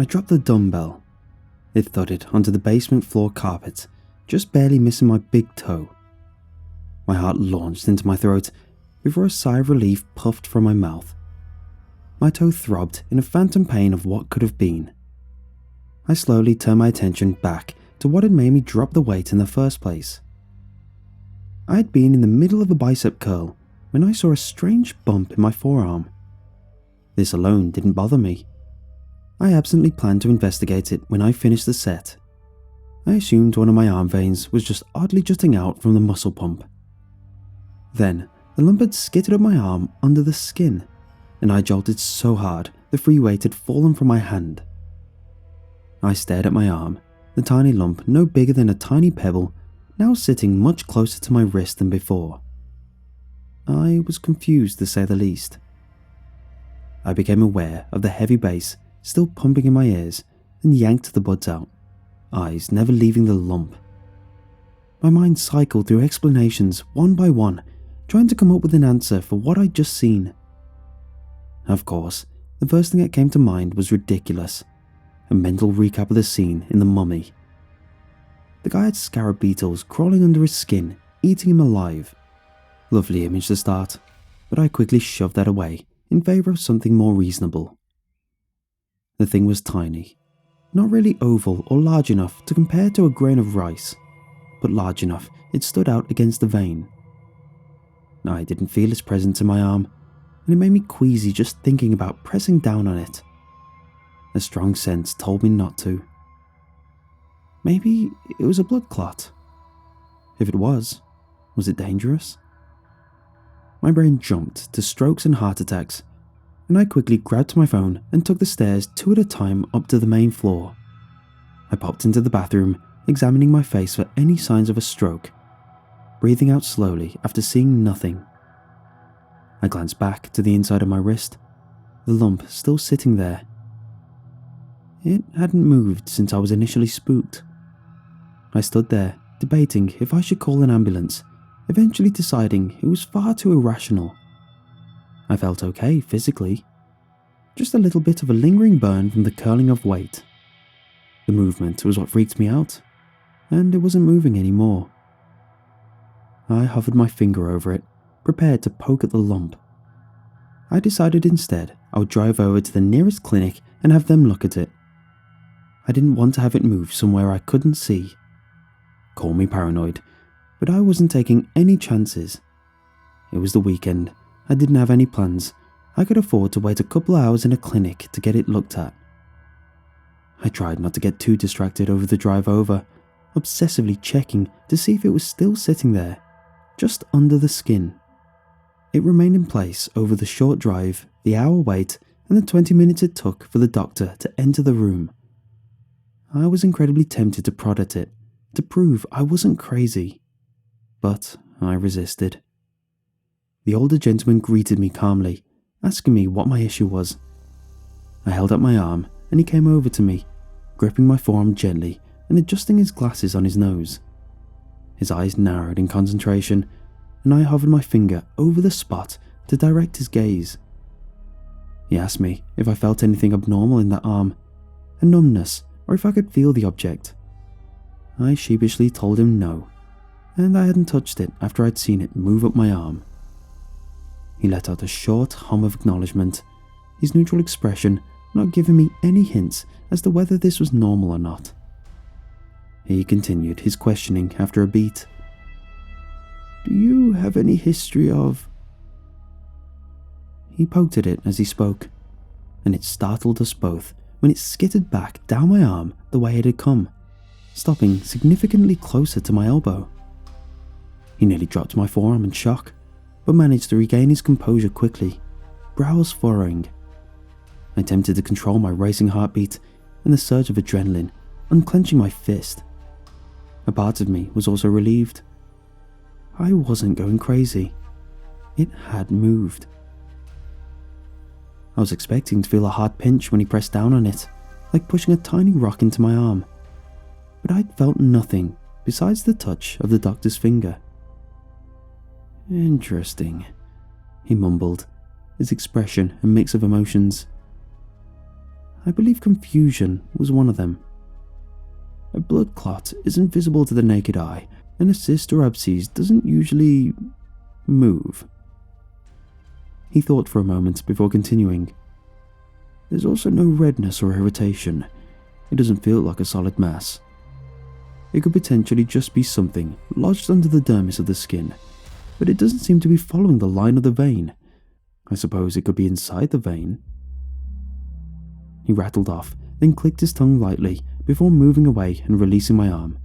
I dropped the dumbbell. It thudded onto the basement floor carpet, just barely missing my big toe. My heart launched into my throat before a sigh of relief puffed from my mouth. My toe throbbed in a phantom pain of what could have been. I slowly turned my attention back to what had made me drop the weight in the first place. I had been in the middle of a bicep curl when I saw a strange bump in my forearm. This alone didn't bother me. I absently planned to investigate it when I finished the set. I assumed one of my arm veins was just oddly jutting out from the muscle pump. Then, the lump had skidded up my arm under the skin, and I jolted so hard the free weight had fallen from my hand. I stared at my arm, the tiny lump no bigger than a tiny pebble, now sitting much closer to my wrist than before. I was confused to say the least. I became aware of the heavy bass still pumping in my ears and yanked the buds out, eyes never leaving the lump. My mind cycled through explanations one by one, trying to come up with an answer for what I'd just seen. Of course, the first thing that came to mind was ridiculous, a mental recap of the scene in The Mummy. The guy had scarab beetles crawling under his skin, eating him alive. Lovely image to start, but I quickly shoved that away in favour of something more reasonable. The thing was tiny, not really oval or large enough to compare to a grain of rice, but large enough it stood out against the vein. I didn't feel its presence in my arm, and it made me queasy just thinking about pressing down on it. A strong sense told me not to. Maybe it was a blood clot. If it was it dangerous? My brain jumped to strokes and heart attacks, and I quickly grabbed my phone and took the stairs 2 at a time up to the main floor. I popped into the bathroom, examining my face for any signs of a stroke, breathing out slowly after seeing nothing. I glanced back to the inside of my wrist, the lump still sitting there. It hadn't moved since I was initially spooked. I stood there, debating if I should call an ambulance, eventually deciding it was far too irrational. I felt okay physically, just a little bit of a lingering burn from the curling of weight. The movement was what freaked me out, and it wasn't moving anymore. I hovered my finger over it, prepared to poke at the lump. I decided instead I would drive over to the nearest clinic and have them look at it. I didn't want to have it move somewhere I couldn't see. Call me paranoid, but I wasn't taking any chances. It was the weekend, I didn't have any plans. I could afford to wait a couple hours in a clinic to get it looked at. I tried not to get too distracted over the drive over, obsessively checking to see if it was still sitting there, just under the skin. It remained in place over the short drive, the hour wait, and the 20 minutes it took for the doctor to enter the room. I was incredibly tempted to prod at it, to prove I wasn't crazy, but I resisted. The older gentleman greeted me calmly, asking me what my issue was. I held up my arm and he came over to me, gripping my forearm gently and adjusting his glasses on his nose. His eyes narrowed in concentration, and I hovered my finger over the spot to direct his gaze. He asked me if I felt anything abnormal in that arm, a numbness, or if I could feel the object. I sheepishly told him no, and I hadn't touched it after I'd seen it move up my arm. He let out a short hum of acknowledgement, his neutral expression not giving me any hints as to whether this was normal or not. He continued his questioning after a beat. "Do you have any history of—" He poked at it as he spoke, and it startled us both when it skittered back down my arm the way it had come, stopping significantly closer to my elbow. He nearly dropped my forearm in shock, but managed to regain his composure quickly, brows furrowing. I attempted to control my racing heartbeat and the surge of adrenaline, unclenching my fist. A part of me was also relieved. I wasn't going crazy. It had moved. I was expecting to feel a hard pinch when he pressed down on it, like pushing a tiny rock into my arm, but I'd felt nothing besides the touch of the doctor's finger. "Interesting," he mumbled, his expression a mix of emotions. I believe confusion was one of them. A blood clot isn't visible to the naked eye, and a cyst or abscess doesn't usually move. He thought for a moment before continuing. There's also no redness or irritation. It doesn't feel like a solid mass. It could potentially just be something lodged under the dermis of the skin, but it doesn't seem to be following the line of the vein. I suppose it could be inside the vein. He rattled off, then clicked his tongue lightly before moving away and releasing my arm.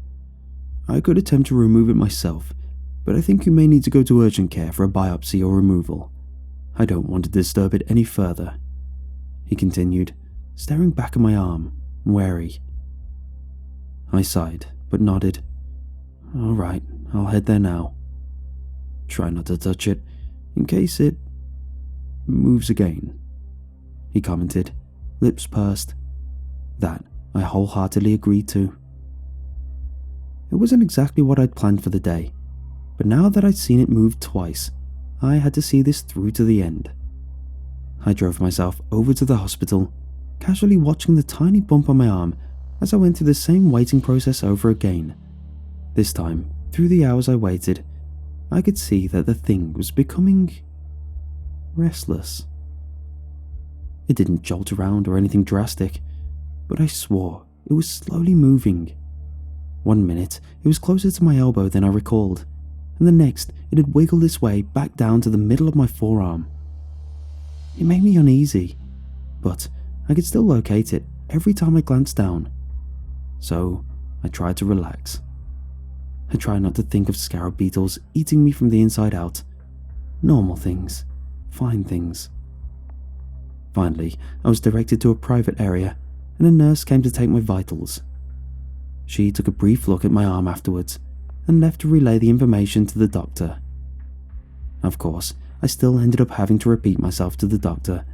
I could attempt to remove it myself, but I think you may need to go to urgent care for a biopsy or removal. I don't want to disturb it any further. He continued, staring back at my arm, wary. I sighed, but nodded. All right, I'll head there now. Try not to touch it, in case it moves again, he commented, lips pursed. That I wholeheartedly agreed to. It wasn't exactly what I'd planned for the day, but now that I'd seen it move twice, I had to see this through to the end. I drove myself over to the hospital, casually watching the tiny bump on my arm as I went through the same waiting process over again. This time, through the hours I waited, I could see that the thing was becoming restless. It didn't jolt around or anything drastic, but I swore it was slowly moving. 1 minute, it was closer to my elbow than I recalled, and the next, it had wiggled its way back down to the middle of my forearm. It made me uneasy, but I could still locate it every time I glanced down. So I tried to relax. I tried not to think of scarab beetles eating me from the inside out. Normal things, fine things. Finally, I was directed to a private area, and a nurse came to take my vitals. She took a brief look at my arm afterwards, and left to relay the information to the doctor. Of course, I still ended up having to repeat myself to the doctor,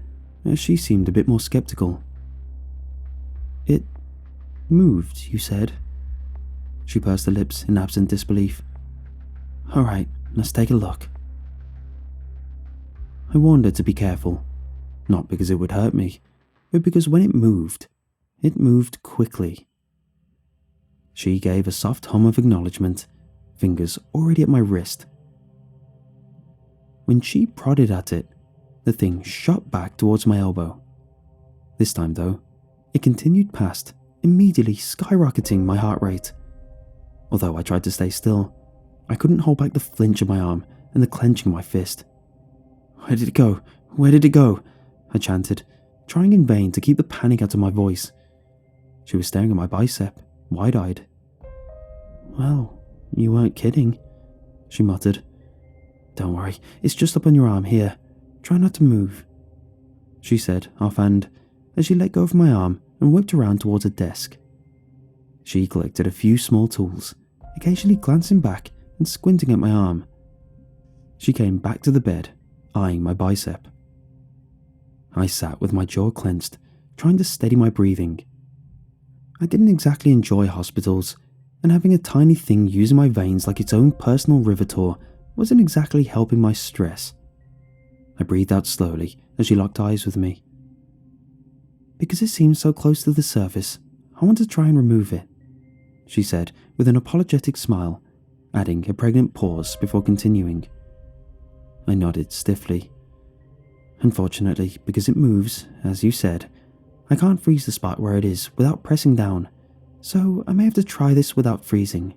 as she seemed a bit more skeptical. It moved, you said? She pursed her lips in absent disbelief. All right, let's take a look. I warned her to be careful, not because it would hurt me, but because when it moved quickly. She gave a soft hum of acknowledgement, fingers already at my wrist. When she prodded at it, the thing shot back towards my elbow. This time, though, it continued past, immediately skyrocketing my heart rate. Although I tried to stay still, I couldn't hold back the flinch of my arm and the clenching of my fist. Where did it go? Where did it go? I chanted, trying in vain to keep the panic out of my voice. She was staring at my bicep, wide-eyed. Well, you weren't kidding, she muttered. Don't worry, it's just up on your arm here. Try not to move, she said offhand, as she let go of my arm and whipped around towards a desk. She collected a few small tools, occasionally glancing back and squinting at my arm. She came back to the bed, eyeing my bicep. I sat with my jaw clenched, trying to steady my breathing. I didn't exactly enjoy hospitals, and having a tiny thing using my veins like its own personal rivetor wasn't exactly helping my stress. I breathed out slowly as she locked eyes with me. Because it seems so close to the surface, I want to try and remove it, she said with an apologetic smile, adding a pregnant pause before continuing. I nodded stiffly. Unfortunately, because it moves, as you said, I can't freeze the spot where it is without pressing down, so I may have to try this without freezing.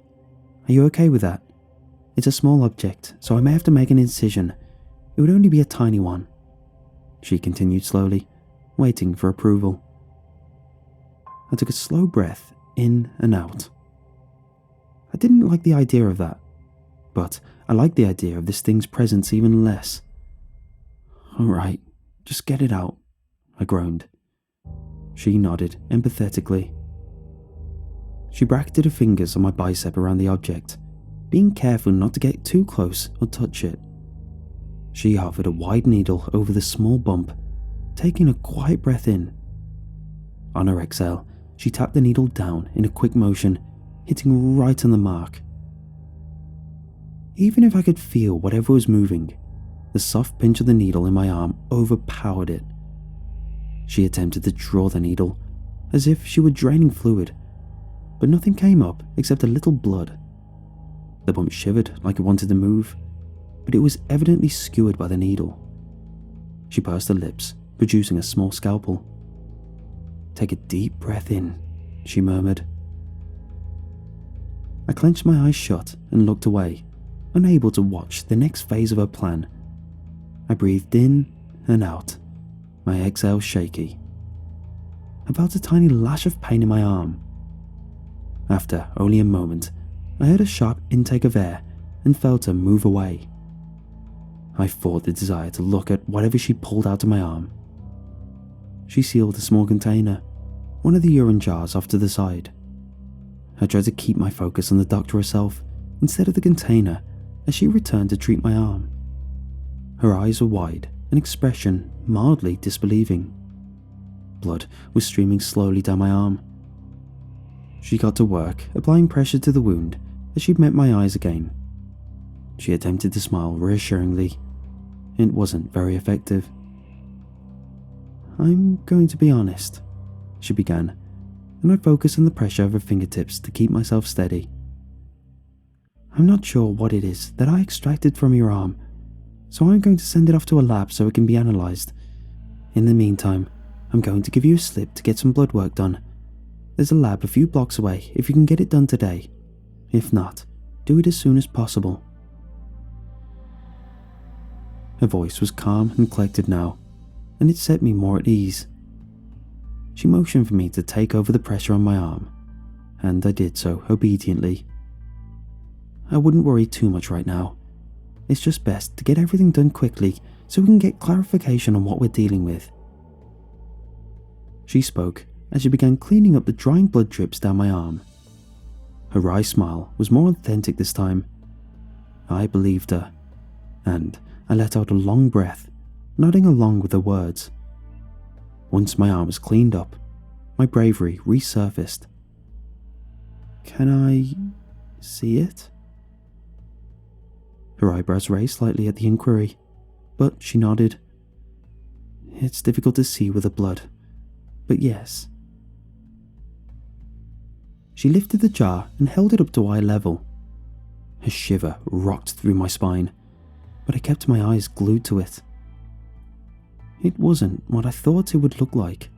Are you okay with that? It's a small object, so I may have to make an incision. It would only be a tiny one, she continued slowly, waiting for approval. I took a slow breath in and out. I didn't like the idea of that, but I liked the idea of this thing's presence even less. All right, just get it out, I groaned. She nodded empathetically. She bracketed her fingers on my bicep around the object, being careful not to get too close or touch it. She hovered a wide needle over the small bump, taking a quiet breath in. On her exhale, she tapped the needle down in a quick motion, hitting right on the mark. Even if I could feel whatever was moving, the soft pinch of the needle in my arm overpowered it. She attempted to draw the needle, as if she were draining fluid, but nothing came up except a little blood. The bump shivered like it wanted to move, but it was evidently skewered by the needle. She pursed her lips, producing a small scalpel. "Take a deep breath in," she murmured. I clenched my eyes shut and looked away, unable to watch the next phase of her plan. I breathed in and out, my exhale shaky. I felt a tiny lash of pain in my arm. After only a moment, I heard a sharp intake of air and felt her move away. I fought the desire to look at whatever she pulled out of my arm. She sealed a small container, one of the urine jars, off to the side. I tried to keep my focus on the doctor herself instead of the container as she returned to treat my arm. Her eyes were wide, an expression mildly disbelieving. Blood was streaming slowly down my arm. She got to work, applying pressure to the wound as she met my eyes again. She attempted to smile reassuringly. It wasn't very effective. "I'm going to be honest," she began, and I focused on the pressure of her fingertips to keep myself steady. "I'm not sure what it is that I extracted from your arm, so I'm going to send it off to a lab so it can be analysed. In the meantime, I'm going to give you a slip to get some blood work done. There's a lab a few blocks away if you can get it done today. If not, do it as soon as possible." Her voice was calm and collected now, and it set me more at ease. She motioned for me to take over the pressure on my arm, and I did so obediently. I wouldn't worry too much right now. It's just best to get everything done quickly so we can get clarification on what we're dealing with. She spoke as she began cleaning up the drying blood drips down my arm. Her wry smile was more authentic this time. I believed her, and I let out a long breath, nodding along with her words. Once my arm was cleaned up, my bravery resurfaced. "Can I see it?" Her eyebrows raised slightly at the inquiry, but she nodded. "It's difficult to see with the blood, but yes." She lifted the jar and held it up to eye level. A shiver rocked through my spine, but I kept my eyes glued to it. It wasn't what I thought it would look like.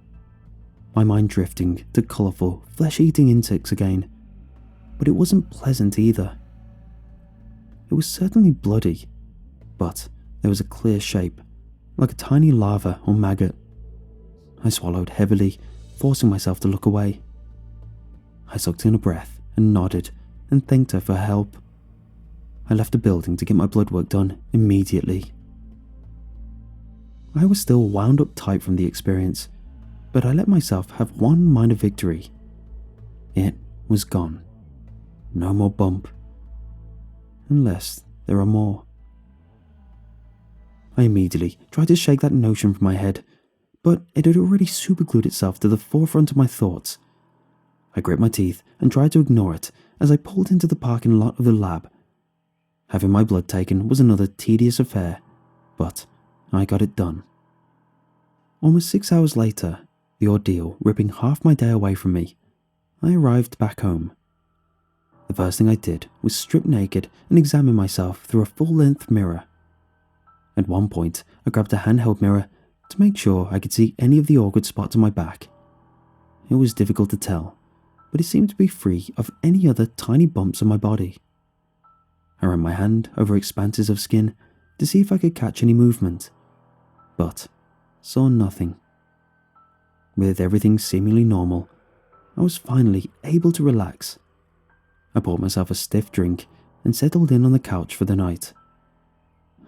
My mind drifting to colourful, flesh-eating insects again, but it wasn't pleasant either. It was certainly bloody, but there was a clear shape, like a tiny larva or maggot. I swallowed heavily, forcing myself to look away. I sucked in a breath and nodded and thanked her for her help. I left the building to get my blood work done immediately. I was still wound up tight from the experience, but I let myself have one minor victory. It was gone. No more bump. Unless there are more. I immediately tried to shake that notion from my head, but it had already superglued itself to the forefront of my thoughts. I grit my teeth and tried to ignore it as I pulled into the parking lot of the lab. Having my blood taken was another tedious affair, but I got it done. Almost 6 hours later, the ordeal ripping half my day away from me, I arrived back home. The first thing I did was strip naked and examine myself through a full-length mirror. At one point, I grabbed a handheld mirror to make sure I could see any of the awkward spots on my back. It was difficult to tell, but it seemed to be free of any other tiny bumps on my body. I ran my hand over expanses of skin to see if I could catch any movement, but saw nothing. With everything seemingly normal, I was finally able to relax. I bought myself a stiff drink and settled in on the couch for the night.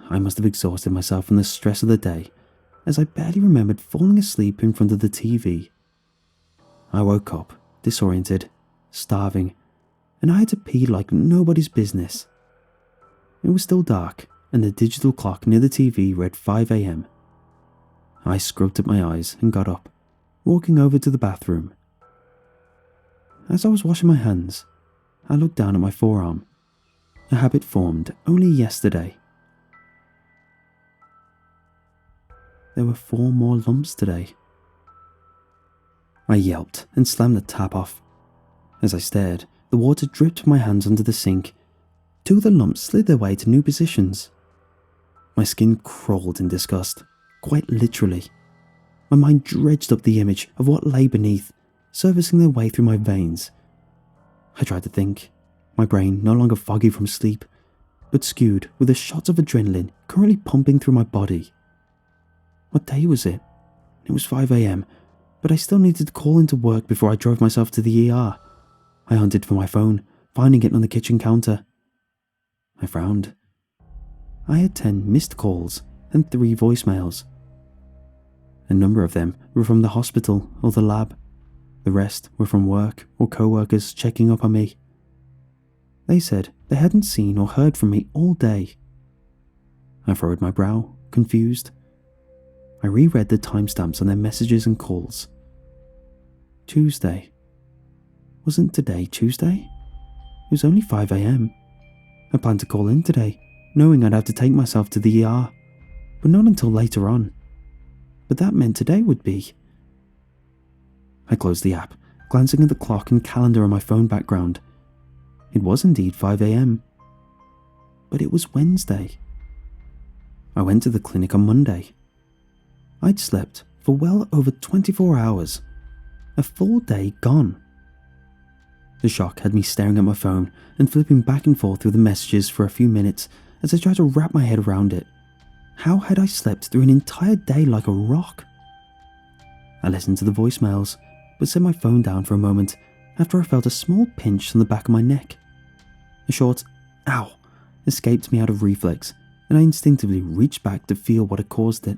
I must have exhausted myself from the stress of the day, as I barely remembered falling asleep in front of the TV. I woke up, disoriented, starving, and I had to pee like nobody's business. It was still dark, and the digital clock near the TV read 5 a.m. I scrubbed at my eyes and got up, walking over to the bathroom. As I was washing my hands, I looked down at my forearm, a habit formed only yesterday. There were 4 more lumps today. I yelped and slammed the tap off. As I stared, the water dripped from my hands under the sink. Two of the lumps slid their way to new positions. My skin crawled in disgust, quite literally. My mind dredged up the image of what lay beneath, surfacing their way through my veins. I tried to think, my brain no longer foggy from sleep, but skewed with the shots of adrenaline currently pumping through my body. What day was it? It was 5 a.m, but I still needed to call into work before I drove myself to the ER. I hunted for my phone, finding it on the kitchen counter. I frowned. I had 10 missed calls and 3 voicemails. A number of them were from the hospital or the lab. The rest were from work or co-workers checking up on me. They said they hadn't seen or heard from me all day. I furrowed my brow, confused. I reread the timestamps on their messages and calls. Tuesday. Wasn't today Tuesday? It was only 5 a.m. I planned to call in today, knowing I'd have to take myself to the ER, but not until later on. But that meant today would be. I closed the app, glancing at the clock and calendar on my phone background. It was indeed 5 a.m. But it was Wednesday. I went to the clinic on Monday. I'd slept for well over 24 hours. A full day gone. The shock had me staring at my phone and flipping back and forth through the messages for a few minutes as I tried to wrap my head around it. How had I slept through an entire day like a rock? I listened to the voicemails, but set my phone down for a moment after I felt a small pinch on the back of my neck. A short "ow" escaped me out of reflex, and I instinctively reached back to feel what had caused it.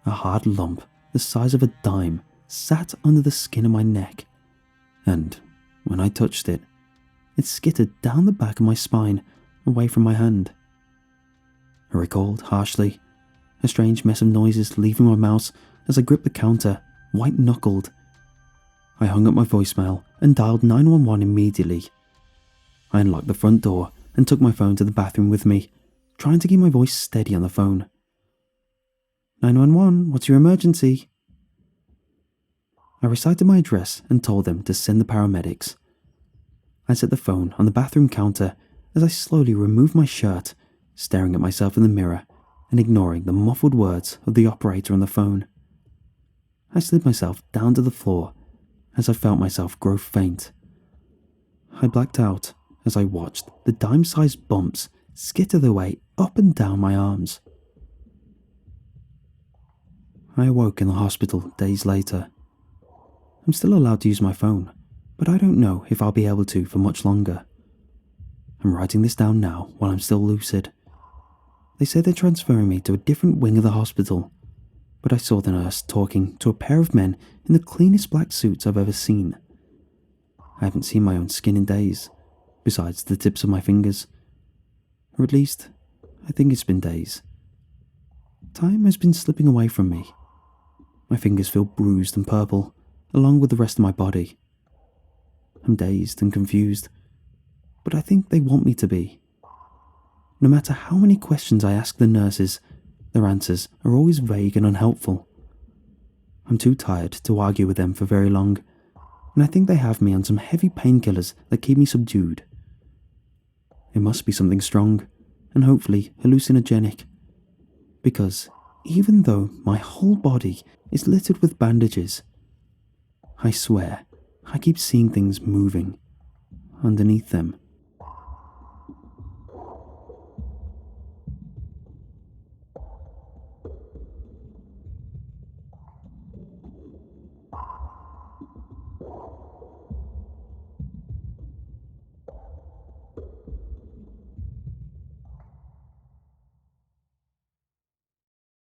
A hard lump the size of a dime sat under the skin of my neck, and when I touched it, it skittered down the back of my spine, away from my hand. I recalled harshly, a strange mess of noises leaving my mouth as I gripped the counter, white-knuckled. I hung up my voicemail and dialed 911 immediately. I unlocked the front door and took my phone to the bathroom with me, trying to keep my voice steady on the phone. 911, what's your emergency? I recited my address and told them to send the paramedics. I set the phone on the bathroom counter as I slowly removed my shirt, staring at myself in the mirror and ignoring the muffled words of the operator on the phone. I slid myself down to the floor as I felt myself grow faint. I blacked out as I watched the dime-sized bumps skitter their way up and down my arms. I awoke in the hospital days later. I'm still allowed to use my phone, but I don't know if I'll be able to for much longer. I'm writing this down now while I'm still lucid. They say they're transferring me to a different wing of the hospital, but I saw the nurse talking to a pair of men in the cleanest black suits I've ever seen. I haven't seen my own skin in days, besides the tips of my fingers. Or at least, I think it's been days. Time has been slipping away from me. My fingers feel bruised and purple, along with the rest of my body. I'm dazed and confused, but I think they want me to be. No matter how many questions I ask the nurses, their answers are always vague and unhelpful. I'm too tired to argue with them for very long, and I think they have me on some heavy painkillers that keep me subdued. It must be something strong, and hopefully hallucinogenic, because even though my whole body is littered with bandages, I swear I keep seeing things moving underneath them.